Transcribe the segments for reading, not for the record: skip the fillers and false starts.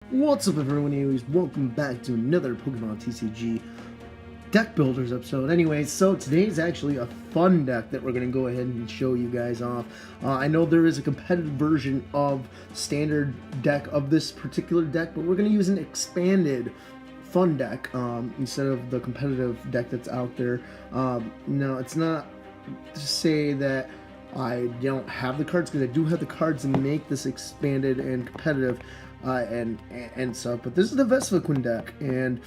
What's up everyone, anyways, welcome back to another Pokemon TCG deck builders episode. Anyways, so today's actually a fun deck that we're going to go ahead and show you guys off. I know there is a competitive version of standard deck of this particular deck, but we're going to use an expanded fun deck instead of the competitive deck that's out there. No, it's not to say that I don't have the cards, because I do have the cards to make this expanded and competitive and stuff, but this is the Vespiquen deck, and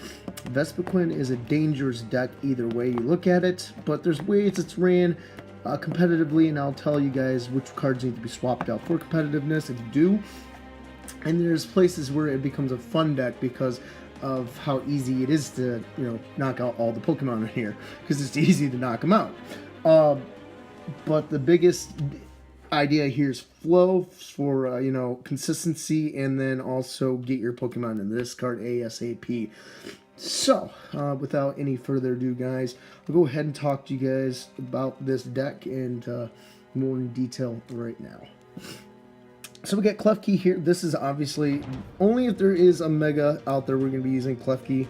Vespiquen is a dangerous deck either way you look at it, but there's ways it's ran competitively, and I'll tell you guys which cards need to be swapped out for competitiveness if you do. And there's places where it becomes a fun deck because of how easy it is to, knock out all the Pokemon in here, because it's easy to knock them out. But the biggest idea here is flow for consistency, and then also get your Pokemon in this card ASAP. So without any further ado, guys, I'll go ahead and talk to you guys about this deck and more in detail right now. So we got Klefki here. This is obviously only if there is a Mega out there we're going to be using Klefki.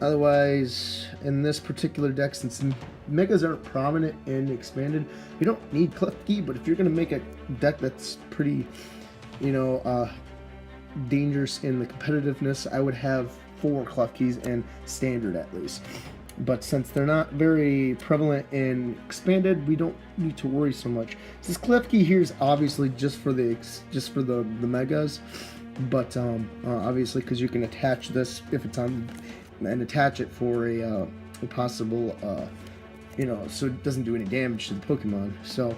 Otherwise, in this particular deck, since Megas aren't prominent and expanded, you don't need Klefki, but if you're going to make a deck that's pretty, dangerous in the competitiveness, I would have 4 Klefkis and standard at least. But since they're not very prevalent in expanded, we don't need to worry so much. This Klefki here is obviously just for the Megas, but obviously because you can attach this if it's on, and attach it for a possible, so it doesn't do any damage to the Pokemon. So,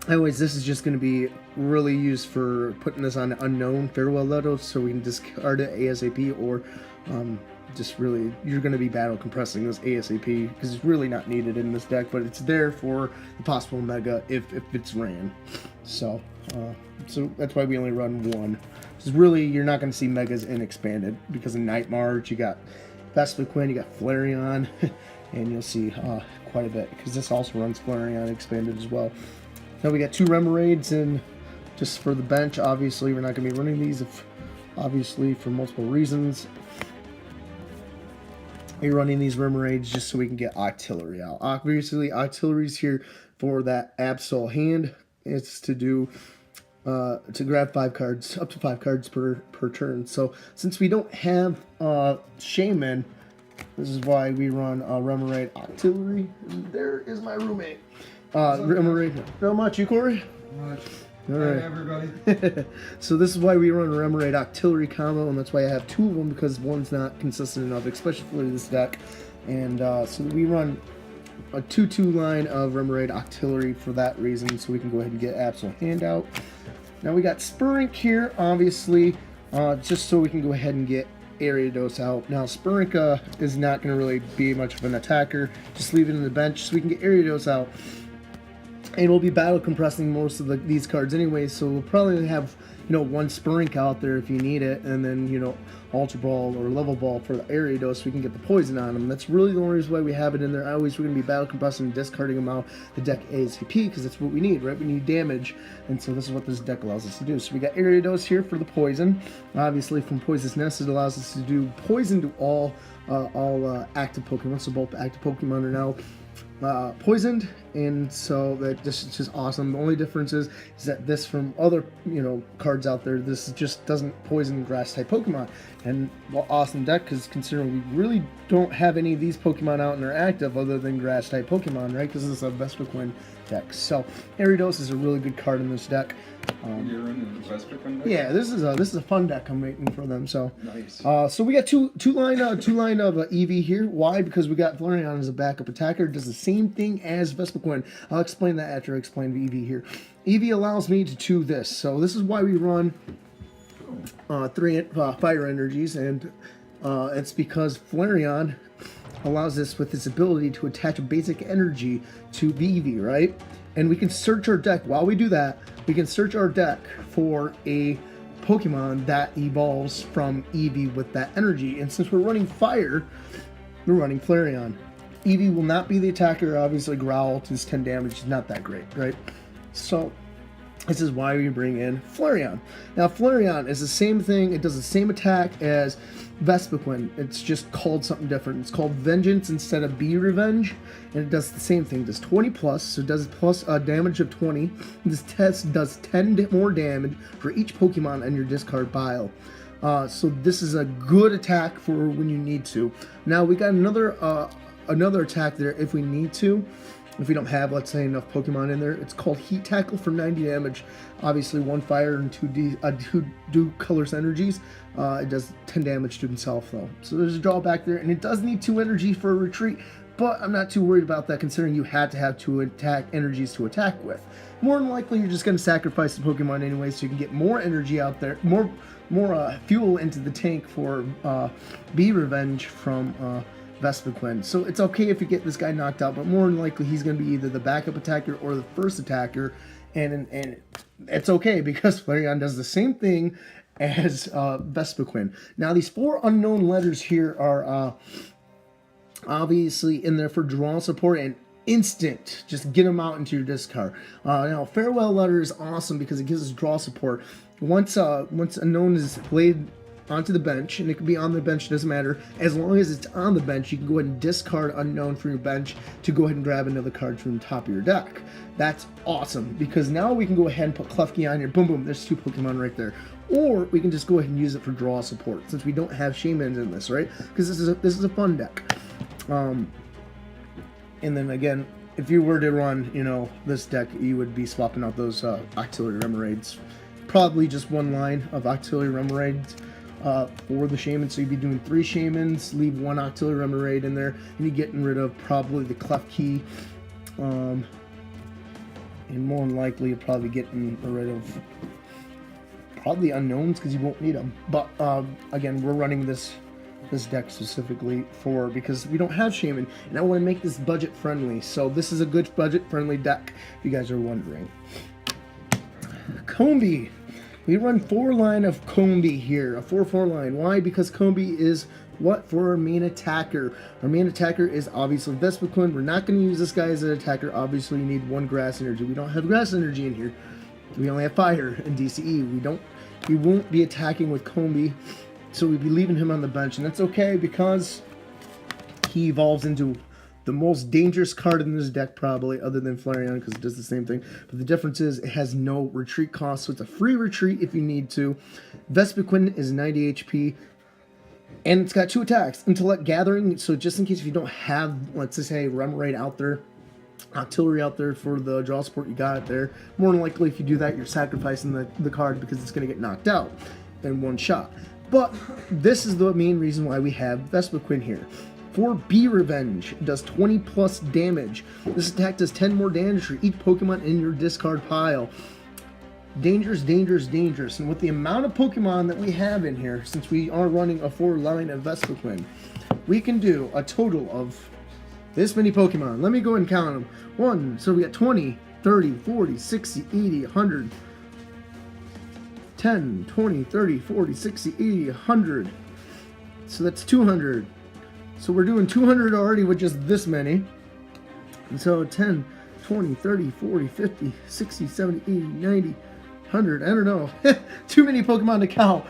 anyways, this is just going to be really used for putting this on unknown farewell letters, so we can discard it ASAP, or just really, you're going to be battle compressing this ASAP, because it's really not needed in this deck, but it's there for the possible Mega if it's ran. So, so that's why we only run one. Really, you're not going to see Megas in expanded because of Night March. You got Vespiquen, you got Flareon, and you'll see quite a bit, because this also runs Flareon expanded as well. Now we got 2 Remoraid's, and just for the bench, obviously we're not going to be running these, obviously for multiple reasons. We're running these Remoraid's just so we can get Octillery out. Obviously, Octillery's here for that Absol hand. It's to do to grab 5 cards, up to 5 cards per turn. So since we don't have Shaman, this is why we run Remoraid Octillery. There is my roommate. Remoraid. Not much, you, Corey? Not much. All right. Hi, everybody. So this is why we run Remoraid Octillery combo, and that's why I have 2 of them, because one's not consistent enough, especially for this deck. And so we run a 2-2 line of Remoraid Octillery for that reason, so we can go ahead and get Absol handout. Now we got Spurink here, obviously, just so we can go ahead and get Ariados out. Now Spurink is not going to really be much of an attacker. Just leave it in the bench so we can get Ariados out. And we'll be battle compressing most of these cards anyway, so we'll probably have, 1 Spurink out there if you need it, and then, Ultra Ball or Level Ball for the Ariados so we can get the poison on them. That's really the only reason why we have it in there. We're going to be battle compressing and discarding them out the deck ASAP, because that's what we need, right? We need damage, and so this is what this deck allows us to do. So we got Ariados here for the poison. Obviously, from Poison's Nest, it allows us to do poison to all active Pokemon, so both active Pokemon are now poisoned, and so that this is just awesome. The only difference is that this, from other cards out there, this just doesn't poison grass type Pokemon. And well, awesome deck, because considering we really don't have any of these Pokemon out and they're active other than grass type Pokemon, right? Because this is a Vespiquen deck. So Ariados is a really good card in this deck. You're in the Vespiquen deck? Yeah, this is a fun deck I'm making for them. So nice. So we got two line of Eevee here. Why? Because we got Flareon as a backup attacker. It does the same thing as Vespiquen. I'll explain that after I explain Eevee here. Eevee allows me to do this. So this is why we run 3 fire energies, and it's because Flareon allows us with its ability to attach a basic energy to the Eevee, right? And we can search our deck. While we do that, we can search our deck for a Pokemon that evolves from Eevee with that energy. And since we're running fire, we're running Flareon. Eevee will not be the attacker. Obviously, Growl does 10 damage. Is not that great, right? So This is why we bring in Flareon. Now, Flareon is the same thing. It does the same attack as Vespiquen. It's just called something different. It's called Vengeance instead of Be Revenge. And it does the same thing. It does 20 plus, so it does plus damage of 20. This test does 10 more damage for each Pokemon in your discard pile. So this is a good attack for when you need to. Now, we got another attack there if we need to. If we don't have, let's say, enough Pokemon in there, it's called Heat Tackle for 90 damage. Obviously, 1 fire and 2 colorless energies. It does 10 damage to himself, though. So there's a drawback there, and it does need 2 energy for a retreat, but I'm not too worried about that, considering you had to have 2 attack energies to attack with. More than likely, you're just going to sacrifice the Pokemon anyway, so you can get more energy out there, more fuel into the tank for Be Revenge from Vespiquen. So it's okay if you get this guy knocked out, but more than likely he's going to be either the backup attacker or the first attacker, and it's okay because Flareon does the same thing as Vespiquen. Now, these 4 unknown letters here are obviously in there for draw support and instant. Just get them out into your discard. Now, Farewell letter is awesome because it gives us draw support. Once unknown is laid onto the bench, and it can be on the bench, doesn't matter, as long as it's on the bench, you can go ahead and discard unknown from your bench to go ahead and grab another card from the top of your deck. That's awesome, because now we can go ahead and put Klefki on here, boom boom, there's 2 Pokemon right there. Or we can just go ahead and use it for draw support, since we don't have Shaymins in this, right? Because this is a fun deck. And then again, if you were to run, you know, this deck, you would be swapping out those Octillery Remoraid's. Probably just 1 line of Octillery Remoraid's for the Shaymin, so you'd be doing 3 Shaymins, leave 1 Octillery Remoraid in there, and you're getting rid of probably the Klefki, and more than likely you're probably getting rid of probably unknowns because you won't need them. But again, we're running this deck specifically because we don't have Shaymin, and I want to make this budget friendly, so this is a good budget friendly deck if you guys are wondering. Combi. We run 4 line of Combi here, a 4/4 line. Why? Because Combi is what for our main attacker. Our main attacker is obviously Vespiquen. We're not going to use this guy as an attacker. Obviously, you need 1 grass energy. We don't have grass energy in here. We only have fire and DCE. We won't be attacking with Combi, so we'd be leaving him on the bench, and that's okay because he evolves into the most dangerous card in this deck, probably, other than Flareon, because it does the same thing. But the difference is it has no retreat cost, so it's a free retreat if you need to. Vespiquen is 90 HP, and it's got 2 attacks. Intellect Gathering, so just in case if you don't have, let's just say, Remoraid out there, Octillery out there for the draw support, you got it there. More than likely, if you do that, you're sacrificing the card because it's going to get knocked out in 1 shot. But this is the main reason why we have Vespiquen here. For Be Revenge, it does 20 plus damage. This attack does 10 more damage for each Pokemon in your discard pile. Dangerous, dangerous, dangerous. And with the amount of Pokemon that we have in here, since we are running a 4 line of Vespiquen, we can do a total of this many Pokemon. Let me go and count them. 1, so we got 20, 30, 40, 60, 80, 100. 10, 20, 30, 40, 60, 80, 100. So that's 200. So we're doing 200 already with just this many. And so 10, 20, 30, 40, 50, 60, 70, 80, 90, 100. I don't know. Too many Pokemon to count.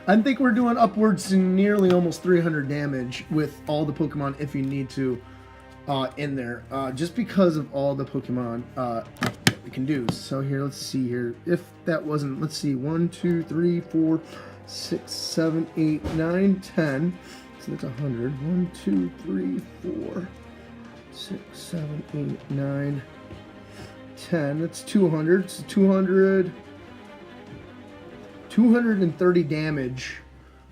I think we're doing upwards to nearly almost 300 damage with all the Pokemon if you need to in there. Just because of all the Pokemon that we can do. So here, let's see here. If that wasn't, let's see, 1, 2, 3, 4, 6, 7, 8, 9, 10. So that's 100. 1, 2, 3, 4, 6, 7, 8, 9, 10. That's 200. So 230 damage.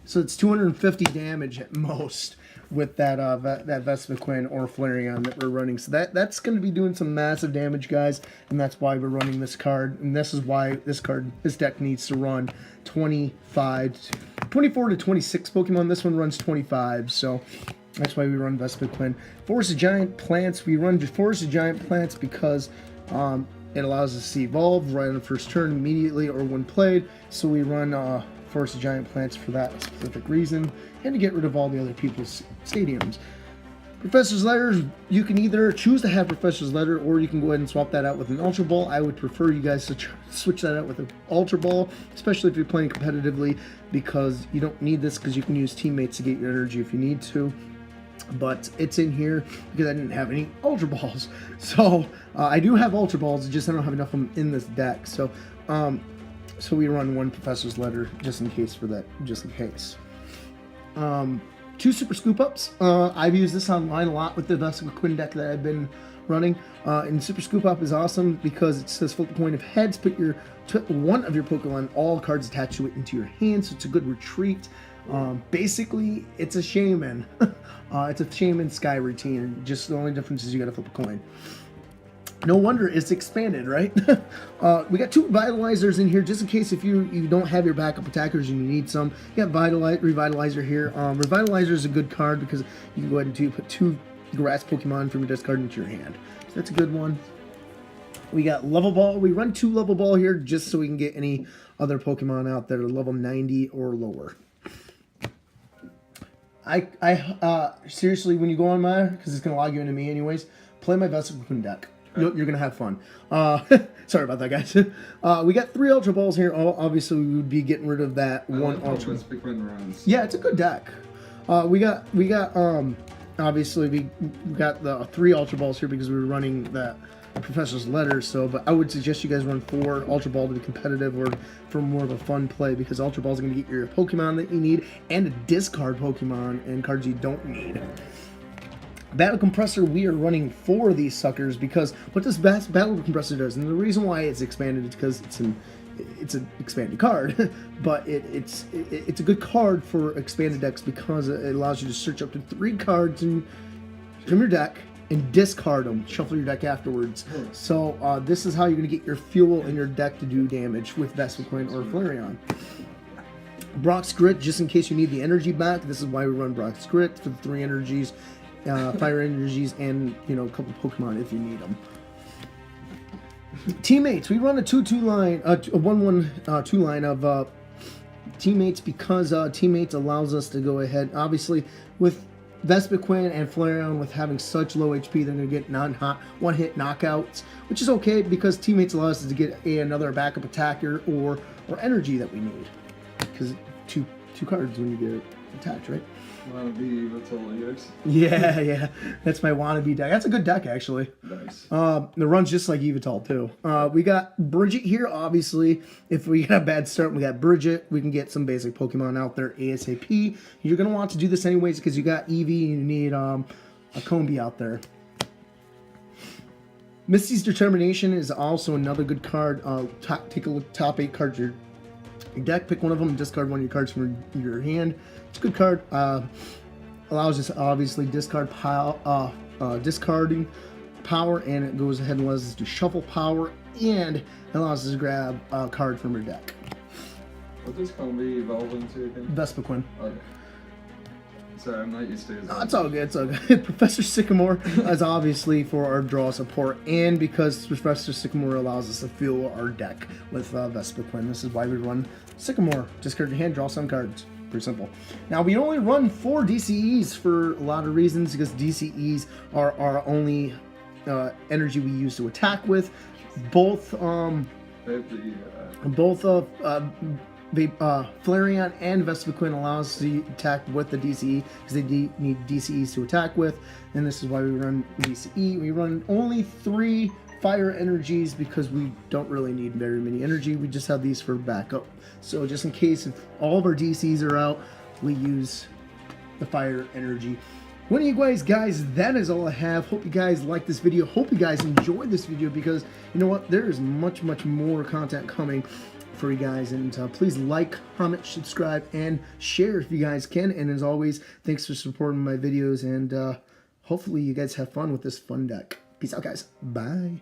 So it's 250 damage at most with that that Vespiquen or Flareon that we're running. So that's going to be doing some massive damage, guys, and that's why we're running this card. And this is why this deck needs to run 24 to 26 Pokemon. This one runs 25, so that's why we run Vespiquen. Forest of Giant Plants. We run Forest of Giant Plants because it allows us to evolve right on the first turn immediately or when played. So we run Forest of Giant Plants for that specific reason, and to get rid of all the other people's stadiums. Professor's Letter, you can either choose to have Professor's Letter, or you can go ahead and swap that out with an Ultra Ball. I would prefer you guys to switch that out with an Ultra Ball, especially if you're playing competitively, because you don't need this, because you can use teammates to get your energy if you need to. But it's in here because I didn't have any Ultra Balls. So I do have Ultra Balls, just I don't have enough of them in this deck. So so we run one Professor's Letter just in case for that, just in case. 2 Super Scoop Ups. I've used this online a lot with the Vespiquen deck that I've been running. And Super Scoop Up is awesome because it says flip a coin of heads, put one of your Pokemon, all cards attached to it, into your hand, so it's a good retreat. Basically, it's a Shaman. It's a Shaman Sky routine. Just the only difference is you gotta flip a coin. No wonder it's expanded, right? We got 2 Vitalizers in here, just in case if you don't have your backup attackers and you need some. You got Revitalizer here. Revitalizer is a good card because you can go ahead and put 2 grass Pokemon from your discard into your hand. So that's a good one. We got Level Ball. We run 2 Level Ball here just so we can get any other Pokemon out that are level 90 or lower. Seriously, when you go on my, because it's going to log you into me anyways, play my Vespiquen deck. You're going to have fun. Sorry about that, guys. We got 3 Ultra Balls here. Obviously, we would be getting rid of that one Ultra. Yeah, it's a good deck. Obviously, we got the 3 Ultra Balls here because we were running that Professor's Letter. So, but I would suggest you guys run 4 Ultra Ball to be competitive or for more of a fun play, because Ultra Ball is going to get your Pokemon that you need and to discard Pokemon and cards you don't need. Battle Compressor, we are running 4 of these suckers because what this Battle Compressor does, and the reason why it's expanded is because it's an expanded card, but it's a good card for expanded decks because it allows you to search up to 3 cards from your deck and discard them, shuffle your deck afterwards. So this is how you're going to get your fuel in your deck to do damage with Vespiquen or Flareon. Brock's Grit, just in case you need the energy back. This is why we run Brock's Grit for the 3 energies. Fire energies, and a couple Pokemon if you need them. Teammates, we run a 2-2 line, a 1-1-2 line of teammates because teammates allows us to go ahead. Obviously, with Vespiquen and Flareon, with having such low HP, they're going to get one-hit knockouts, which is okay because teammates allow us to get another backup attacker or energy that we need. Because two cards when you get attacked, right? Wannabe Evital EX. Yeah, that's my wannabe deck. That's a good deck, actually. Nice. It runs just like Evital, too. We got Bridget here, obviously. If we get a bad start, we got Bridget. We can get some basic Pokemon out there ASAP. You're going to want to do this anyways because you got Eevee and you need a Combi out there. Misty's Determination is also another good card. Take a look, top 8 cards of your deck. Pick one of them and discard one of your cards from your hand. It's a good card. Allows us to obviously discarding power, and it goes ahead and allows us to shuffle power, and it allows us to grab a card from your deck. What does Combi evolve into again? Vespiquen. Okay. Sorry, I'm not used to it. It's all good. It's all good. Professor Sycamore is obviously for our draw support, and because Professor Sycamore allows us to fuel our deck with Vespiquen. This is why we run Sycamore. Discard your hand, draw some cards. Pretty simple. Now, we only run 4 DCEs for a lot of reasons, because DCEs are our only energy we use to attack with. Both Flareon and Vespiquen allow us to attack with the DCE because they need DCEs to attack with, and this is why we run DCE. We run only 3 fire energies because we don't really need very many energy. We just have these for backup. So just in case if all of our DCs are out, we use the fire energy. Well, anyways, guys, that is all I have. Hope you guys like this video. Hope you guys enjoyed this video because you know what? There is much more content coming for you guys, and please like, comment, subscribe, and share if you guys can. And as always, thanks for supporting my videos, and hopefully you guys have fun with this fun deck. Peace out, guys. Bye.